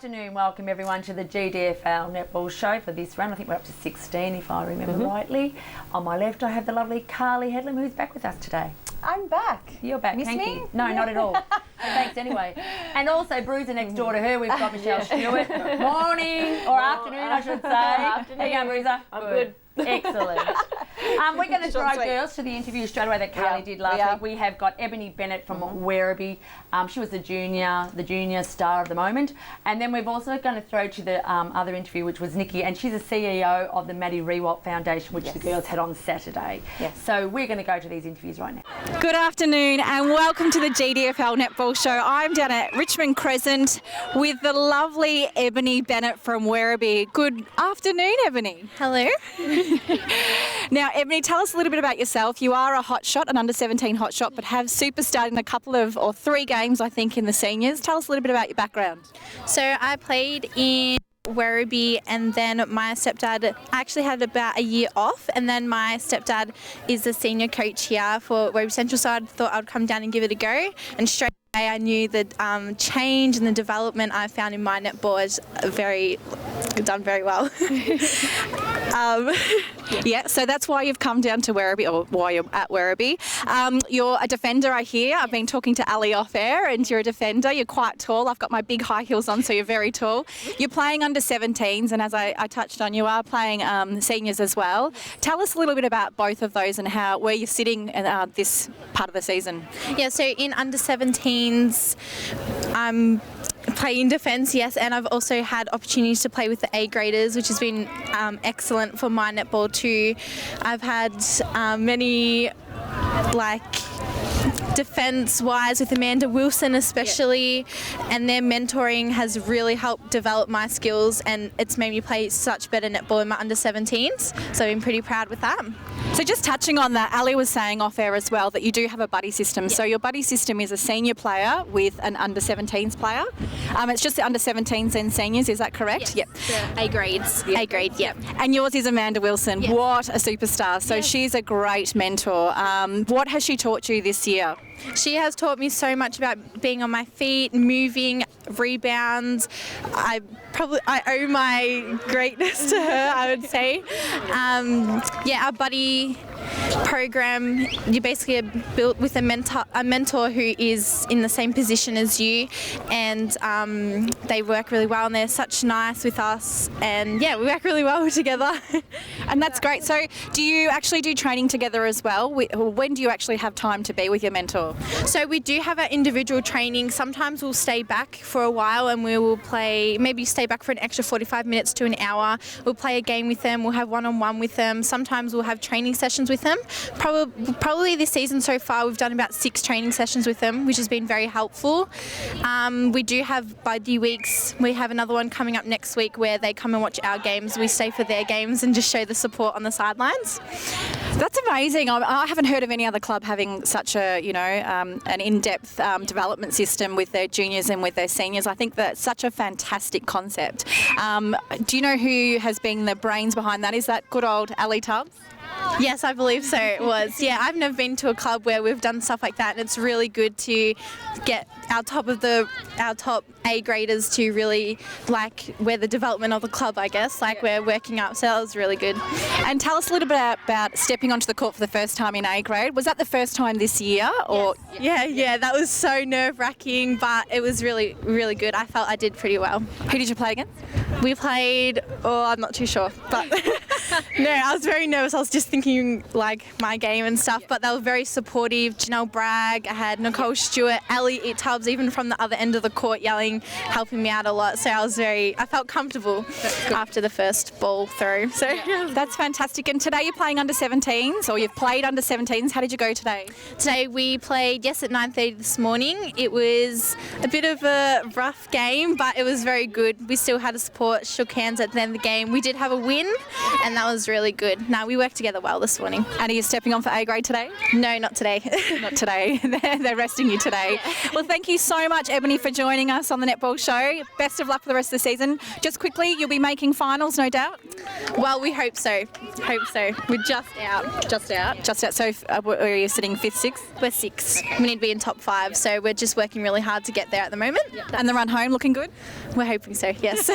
afternoon. Welcome everyone to the GDFL Netball show for this run. I think we're up to 16 if I remember rightly. On my left I have the lovely Carly Headlam who's back with us today. I'm back. You're back, Miss thank me? you. No, not at all. Thanks anyway. And also Bruiser next door to her, we've got Michelle Stewart. Morning, or afternoon I should say. Afternoon. How you going, Bruiser? I'm good. Excellent. We're going to throw girls to the interview straight away that Carly did last week. We have got Ebony Bennett from Werribee. She was the junior star of the moment. And then we've also going to throw to the other interview, which was Nikki, and she's the CEO of the Maddie Rewalt Foundation, which the girls had on Saturday. Yes. So we're going to go to these interviews right now. Good afternoon and welcome to the GDFL Netball show. I'm down at Richmond Crescent with the lovely Ebony Bennett from Werribee. Good afternoon, Ebony. Hello. Now, Ebony, tell us a little bit about yourself. You are a hotshot, an under-17 hotshot, but have superstarred in a couple of, or 3 games, I think, in the seniors. Tell us a little bit about your background. So I played in Werribee, and then my stepdad actually had about a year off, and then my stepdad is the senior coach here for Werribee Central, so I thought I'd come down and give it a go, and straight away I knew the change and the development I found in my netball is done very well. Yeah, so that's why you've come down to Werribee, or why you're at Werribee. You're a defender, I hear. I've been talking to Ali off air, and you're a defender. You're quite tall. I've got my big high heels on, so you're very tall. You're playing under 17s, and as I touched on, you are playing seniors as well. Tell us a little bit about both of those and where you're sitting in this part of the season. Yeah, so in under 17s, I'm playing defence, yes, and I've also had opportunities to play with the A graders, which has been excellent for my netball too. I've had many defence-wise with Amanda Wilson especially, and their mentoring has really helped develop my skills, and it's made me play such better netball in my under 17s, so I've been pretty proud with that. So just touching on that, Ali was saying off air as well that you do have a buddy system. So your buddy system is a senior player with an under 17s player. It's just the under 17s and seniors, is that correct? Yes. Yep. A grades. Yep. A grade, yep. And yours is Amanda Wilson. Yep. What a superstar. So she's a great mentor. What has she taught you this year? She has taught me so much about being on my feet, moving, rebounds. I owe my greatness to her, I would say. Our buddy program, you basically are built with a mentor who is in the same position as you, and they work really well, and they're such nice with us, and we work really well together. And that's great. So do you actually do training together as well? When do you actually have time to be with your mentor? So we do have our individual training. Sometimes we'll stay back for a while and we will play, maybe stay back for an extra 45 minutes to an hour. We'll play a game with them, we'll have one-on-one with them. Sometimes we'll have training sessions with them. Probably this season so far we've done about 6 training sessions with them, which has been very helpful. We do have buddy weeks. We have another one coming up next week where they come and watch our games. We stay for their games and just show the support on the sidelines. That's amazing. I haven't heard of any other club having such a, an in-depth development system with their juniors and with their seniors. I think that's such a fantastic concept. Do you know who has been the brains behind that? Is that good old Ali Tubbs? Yes, I believe so. It was. Yeah, I've never been to a club where we've done stuff like that, and it's really good to get our top A graders to really where the development of the club, I guess, we're working up. So that was really good. And tell us a little bit about stepping onto the court for the first time in A grade. Was that the first time this year? Or yes. Yeah, that was so nerve-wracking, but it was really, really good. I felt I did pretty well. Who did you play against? We played, I'm not too sure, but no, I was very nervous. I was just thinking my game and stuff, but they were very supportive. Janelle Bragg, I had Nicole Stewart, Ali Tubbs, even from the other end of the court yelling, helping me out a lot. So I felt comfortable after the first ball throw. So that's fantastic. And today you're playing under 17s, or you've played under 17s. How did you go today? Today we played, at 9:30 this morning. It was a bit of a rough game, but it was very good. We still had a support, shook hands at the end of the game. We did have a win, and that was really good. We worked together well. towel this morning. And are you stepping on for A grade today? No, not today. Not today. They're resting you today. Well, thank you so much, Ebony, for joining us on the Netball Show. Best of luck for the rest of the season. Just quickly, you'll be making finals, no doubt? Well, we hope so. Hope so. We're just out. Just out. So are you sitting 5th, 6th? We're 6. We need to be in top 5, so we're just working really hard to get there at the moment. And the run home looking good? We're hoping so, yes.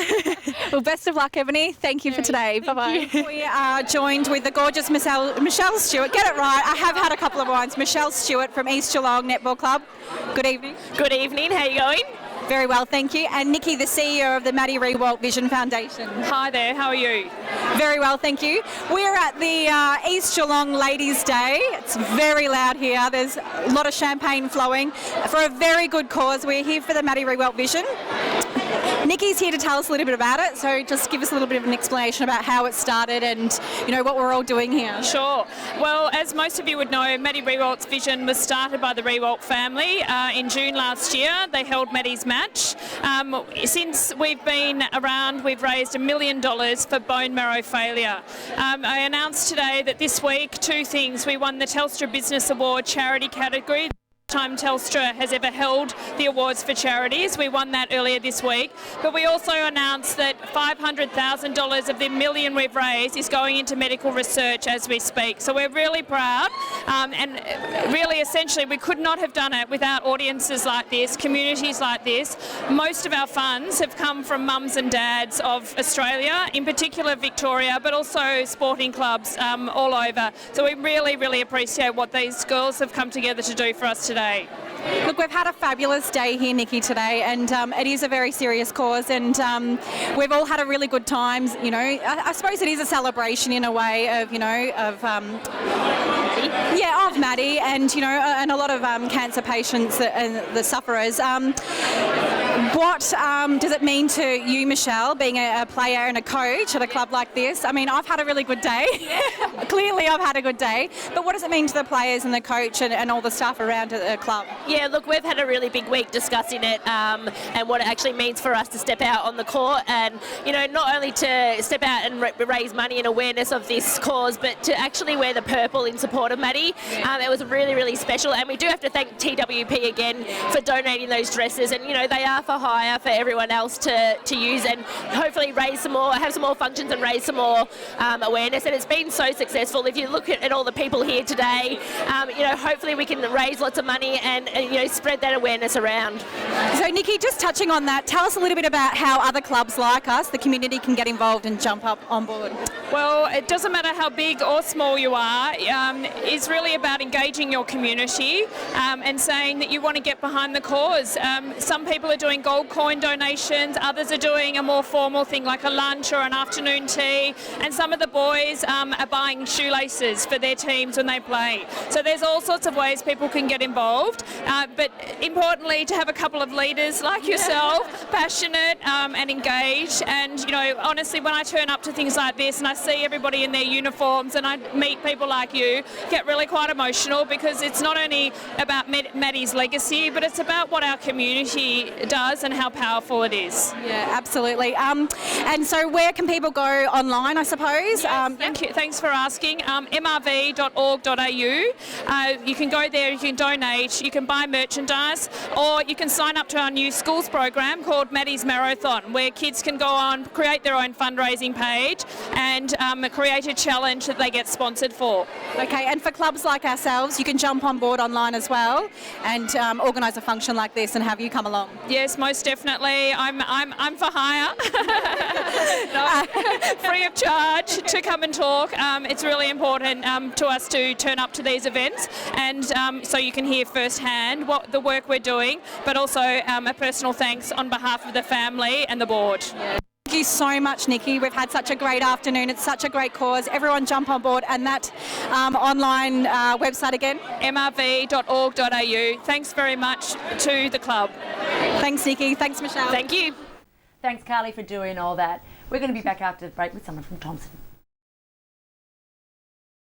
Well, best of luck, Ebony. Thank you for today. Bye-bye. We are joined with the gorgeous Michelle Stewart. Get it right. I have had a couple of wines. Michelle Stewart from East Geelong Netball Club. Good evening. Good evening. How are you going? Very well, thank you. And Nikki, the CEO of the Maddie Rewalt Vision Foundation. Hi there. How are you? Very well, thank you. We're at the East Geelong Ladies' Day. It's very loud here. There's a lot of champagne flowing for a very good cause. We're here for the Maddie Rewalt Vision. Nikki's here to tell us a little bit about it, so just give us a little bit of an explanation about how it started and, you know, what we're all doing here. Sure. Well, as most of you would know, Maddie Rewalt's vision was started by the Rewalt family in June last year. They held Maddie's match. Since we've been around, we've raised $1 million for bone marrow failure. I announced today that this week, 2 things. We won the Telstra Business Award charity category. Time Telstra has ever held the awards for charities. We won that earlier this week, but we also announced that $500,000 of the $1 million we've raised is going into medical research as we speak. So we're really proud, and really essentially we could not have done it without audiences like this, communities like this. Most of our funds have come from mums and dads of Australia, in particular Victoria, but also sporting clubs all over. So we really, really appreciate what these girls have come together to do for us today. Look, we've had a fabulous day here, Nikki, today, and it is a very serious cause, and we've all had a really good time. You know, I suppose it is a celebration in a way of, you know, of Maddie, and you know, and a lot of cancer patients and the sufferers. What does it mean to you, Michelle, being a player and a coach at a club like this? I mean, I've had a really good day. Clearly, I've had a good day. But what does it mean to the players and the coach and all the staff around the club? Yeah, look, we've had a really big week discussing it and what it actually means for us to step out on the court and, you know, not only to step out and raise money and awareness of this cause, but to actually wear the purple in support of Maddie. It was really, really special, and we do have to thank TWP again for donating those dresses, and, you know, they are for hire for everyone else to use, and hopefully raise some more, have some more functions and raise some more awareness. And it's been so successful. If you look at all the people here today, you know, hopefully we can raise lots of money and you know, spread that awareness around. So Nikki, just touching on that, tell us a little bit about how other clubs like us, the community, can get involved and jump up on board. Well, it doesn't matter how big or small you are. It's really about engaging your community and saying that you want to get behind the cause. Some people are doing gold coin donations, others are doing a more formal thing like a lunch or an afternoon tea, and some of the boys are buying shoelaces for their teams when they play. So there's all sorts of ways people can get involved, but importantly to have a couple of leaders like yourself, passionate and engaged. And you know, honestly, when I turn up to things like this and I see everybody in their uniforms and I meet people like you, get really quite emotional, because it's not only about Maddie's legacy, but it's about what our community does and how powerful it is. Yeah, absolutely. And so where can people go online, I suppose? Yes, thank you. Thanks for asking. mrv.org.au. You can go there, you can donate, you can buy merchandise, or you can sign up to our new schools program called Maddie's Marathon, where kids can go on, create their own fundraising page and create a challenge that they get sponsored for. Okay, and for clubs like ourselves, you can jump on board online as well and organise a function like this and have you come along. Yes, most definitely. I'm for hire. No, free of charge to come and talk. It's really important to us to turn up to these events, and so you can hear firsthand what the work we're doing, but also a personal thanks on behalf of the family and the board. Yeah. Thank you so much, Nikki. We've had such a great afternoon. It's such a great cause. Everyone jump on board. And that online website again? mrv.org.au. Thanks very much to the club. Thanks, Nikki. Thanks, Michelle. Thank you. Thanks, Carly, for doing all that. We're going to be back after the break with someone from Thompson.